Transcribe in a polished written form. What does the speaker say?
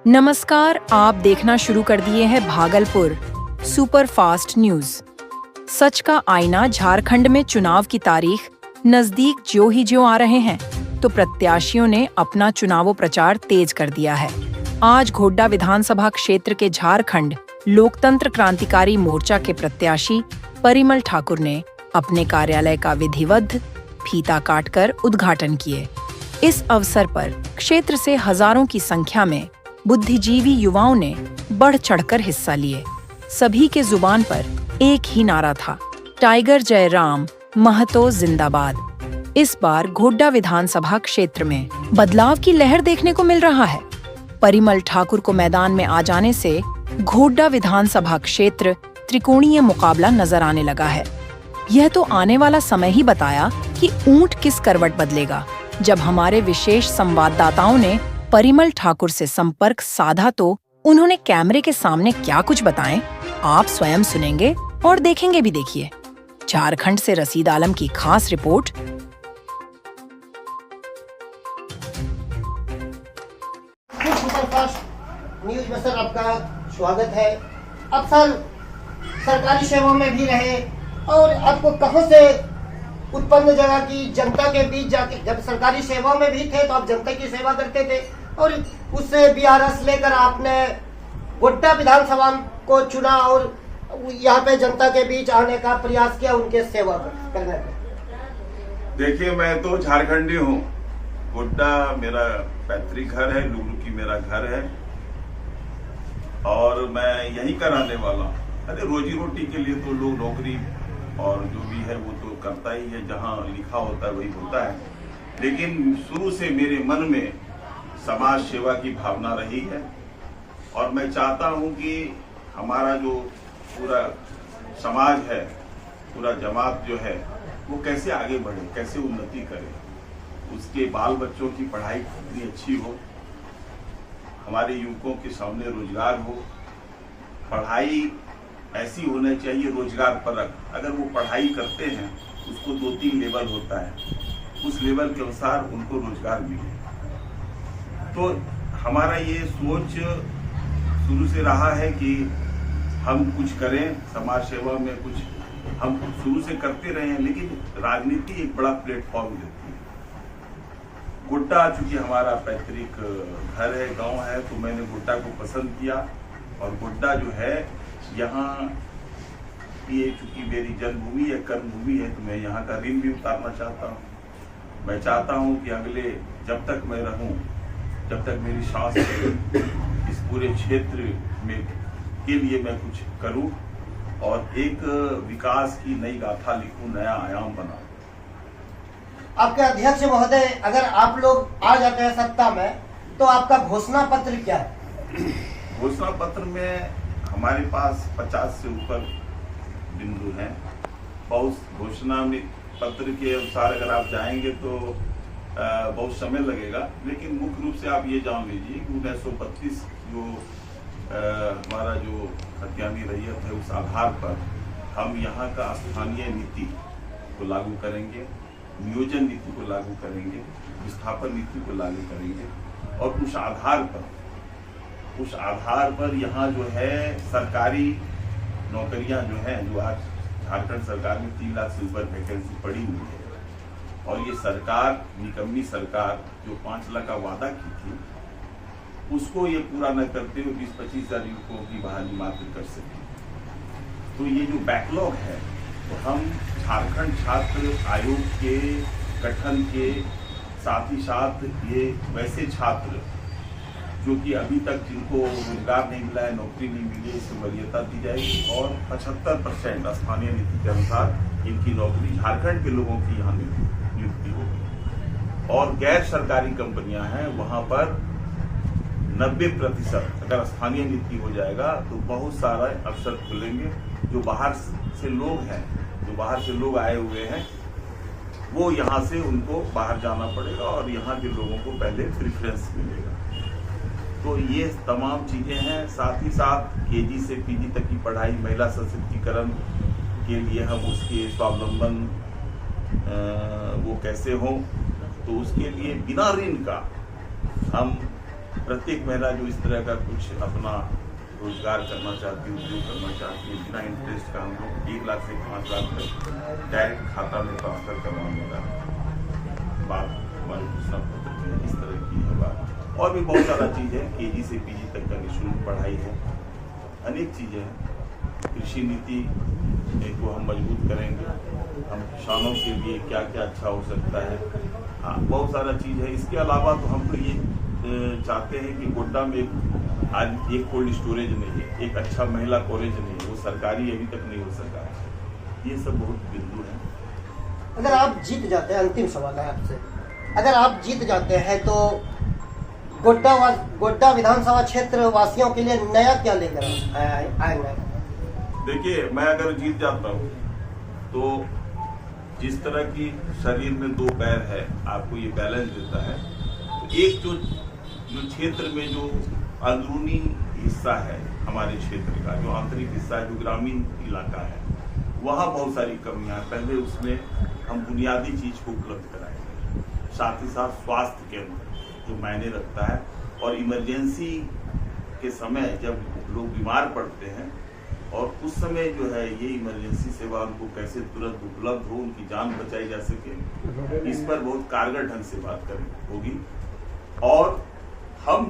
नमस्कार, आप देखना शुरू कर दिए हैं भागलपुर सुपर फास्ट न्यूज। सच का आईना। झारखंड में चुनाव की तारीख नजदीक ज्यों आ रहे हैं तो प्रत्याशियों ने अपना चुनाव प्रचार तेज कर दिया है। आज घोड्डा विधानसभा क्षेत्र के झारखंड लोकतंत्र क्रांतिकारी मोर्चा के प्रत्याशी परिमल ठाकुर ने अपने कार्यालय का विधिवत फीता काटकर उद्घाटन किए। इस अवसर पर क्षेत्र से हजारों की संख्या में बुद्धिजीवी युवाओं ने बढ़ चढ़कर हिस्सा लिए। सभी के जुबान पर एक ही नारा था, टाइगर जय राम, महतो जिंदाबाद। इस बार घोड्डा विधानसभा क्षेत्र में बदलाव की लहर देखने को मिल रहा है। परिमल ठाकुर को मैदान में आ जाने से घोड्डा विधानसभा क्षेत्र त्रिकोणीय मुकाबला नजर आने लगा है। यह तो आने वाला समय ही बताया कि ऊंट किस करवट बदलेगा। जब हमारे विशेष संवाददाताओं ने परिमल ठाकुर से संपर्क साधा तो उन्होंने कैमरे के सामने क्या कुछ बताएं, आप स्वयं सुनेंगे और देखेंगे भी। देखिए, झारखंड से रसीद आलम की खास रिपोर्ट। सुपरफास्ट न्यूज में सर आपका स्वागत है। अब सर सरकारी सेवा में भी रहे और आपको कहां से उत्पन्न जगह की जनता के बीच जाके, जब सरकारी सेवा में भी थे तो आप जनता की सेवा करते थे और उससे बीआरएस लेकर आपने घोड्डा विधानसभा को चुना और यहाँ पे जनता के बीच आने का प्रयास किया, उनके सेवा करने का। देखिए, मैं तो झारखंडी हूँ। घोड्डा मेरा पैतृक घर है, लुगलुकी मेरा घर है और मैं यहीं का रहने वाला हूँ। अरे रोजी रोटी के लिए तो लोग नौकरी और जो भी है वो तो करता ही है, जहाँ लिखा होता है वही होता है। लेकिन शुरू से मेरे मन में समाज सेवा की भावना रही है और मैं चाहता हूँ कि हमारा जो पूरा समाज है, पूरा जमात जो है, वो कैसे आगे बढ़े, कैसे उन्नति करे, उसके बाल बच्चों की पढ़ाई कितनी अच्छी हो, हमारे युवकों के सामने रोजगार हो। पढ़ाई ऐसी होनी चाहिए रोजगार परक। अगर वो पढ़ाई करते हैं उसको 2-3 लेवल होता है, उस लेवल के अनुसार उनको रोजगार मिले। तो हमारा ये सोच शुरू से रहा है कि हम कुछ करें, समाज सेवा में कुछ हम शुरू से करते रहे हैं, लेकिन राजनीति एक बड़ा प्लेटफॉर्म देती है। घोड्डा चूंकि हमारा पैतृक घर है, गांव है, तो मैंने घोड्डा को पसंद किया और घोड्डा जो है यहाँ, ये चूंकि मेरी जन्मभूमि है, कर्मभूमि है, तो मैं यहाँ का ऋण भी उतारना चाहता हूँ। मैं चाहता हूँ कि अगले जब तक मैं रहूँ, जब तक मेरी सांस है, इस पूरे क्षेत्र में के लिए मैं कुछ करूँ और एक विकास की नई गाथा लिखूं, नया आयाम बनाऊं। आपके अध्यक्ष महोदय, अगर आप लोग आ जाते हैं सत्ता में तो आपका घोषणा पत्र क्या है? घोषणा पत्र में हमारे पास 50 से ऊपर बिंदु हैं। बहुत घोषणा में पत्र के अनुसार अगर आप जाएंगे तो बहुत समय लगेगा, लेकिन मुख्य रूप से आप ये जान लीजिए कि 1932 जो हमारा जो खतियानी रैयत है, उस आधार पर हम यहाँ का स्थानीय नीति को लागू करेंगे, नियोजन नीति को लागू करेंगे, विस्थापन नीति को लागू करेंगे और उस आधार पर यहाँ जो है सरकारी नौकरियां जो हैं, जो आज झारखंड सरकार में 3 लाख से ऊपर वैकेंसी पड़ी हुई है और ये सरकार, निकम्मी सरकार जो 5 लाख का वादा की थी, उसको ये पूरा न करते हुए 20-25 हजार युवकों की बहाली मात्र कर सके। तो ये जो बैकलॉग है, तो हम झारखंड छात्र आयोग के गठन के साथ ही साथ ये वैसे छात्र जो कि अभी तक जिनको रोजगार नहीं मिला है, नौकरी नहीं मिली है, इसको वरीयता दी जाएगी और 75% स्थानीय नीति के अनुसार इनकी नौकरी झारखंड के लोगों की यहाँ नियुक्ति होगी। और गैर सरकारी कंपनियां हैं, वहां पर 90% अगर स्थानीय नीति हो जाएगा तो बहुत सारे अवसर खुलेंगे। जो बाहर से लोग हैं, जो बाहर से लोग आए हुए हैं, वो यहाँ से उनको बाहर जाना पड़ेगा और यहाँ के लोगों को पहले प्रेफरेंस मिलेगा। तो ये तमाम चीजें हैं। साथ ही साथ केजी से पीजी तक की पढ़ाई, महिला सशक्तिकरण के लिए हम उसके स्वावलंबन वो कैसे हो, तो उसके लिए बिना ऋण का हम प्रत्येक महिला जो इस तरह का कुछ अपना रोजगार करना चाहती है, उद्योग करना चाहती है, बिना इंटरेस्ट का हम लोग 1 लाख से 5 लाख तक डायरेक्ट खाता में ट्रांसफर करवाने का बात हमारे सूचना पत्र में इस तरह की है बात। और भी बहुत सारा चीज़ है, KG से PG तक का निःशुल्क पढ़ाई है, अनेक चीज़ें हैं। कृषि नीति को हम मजबूत करेंगे, हम किसानों के लिए क्या क्या अच्छा हो सकता है, हाँ बहुत सारा चीज़ है। इसके अलावा तो हम तो ये चाहते हैं कि गोड्डा में आज एक कोल्ड स्टोरेज नहीं है, एक अच्छा महिला कॉलेज नहीं है, वो सरकारी अभी तक नहीं हो सका। ये सब बहुत बिंदु हैं। अगर आप जीत जाते हैं, अंतिम सवाल है आपसे, अगर आप जीत जाते हैं तो गोड्डा विधानसभा क्षेत्र वासियों के लिए नया क्या लेकर आएंगे? देखिए, मैं अगर जीत जाता हूँ तो जिस तरह की शरीर में 2 पैर है, आपको ये बैलेंस देता है। तो एक जो क्षेत्र में जो अंदरूनी हिस्सा है हमारे क्षेत्र का, जो आंतरिक हिस्सा है, जो ग्रामीण इलाका है, वहाँ बहुत सारी कमियां हैं। पहले उसमें हम बुनियादी चीज को उपलब्ध कराएंगे, साथ ही साथ स्वास्थ्य केंद्र जो मायने रखता है, और इमरजेंसी के समय जब लोग बीमार पड़ते हैं और उस समय जो है ये इमरजेंसी सेवा उनको कैसे तुरंत उपलब्ध हो, उनकी जान बचाई जा सके, इस पर बहुत कारगर ढंग से बात करनी होगी। और हम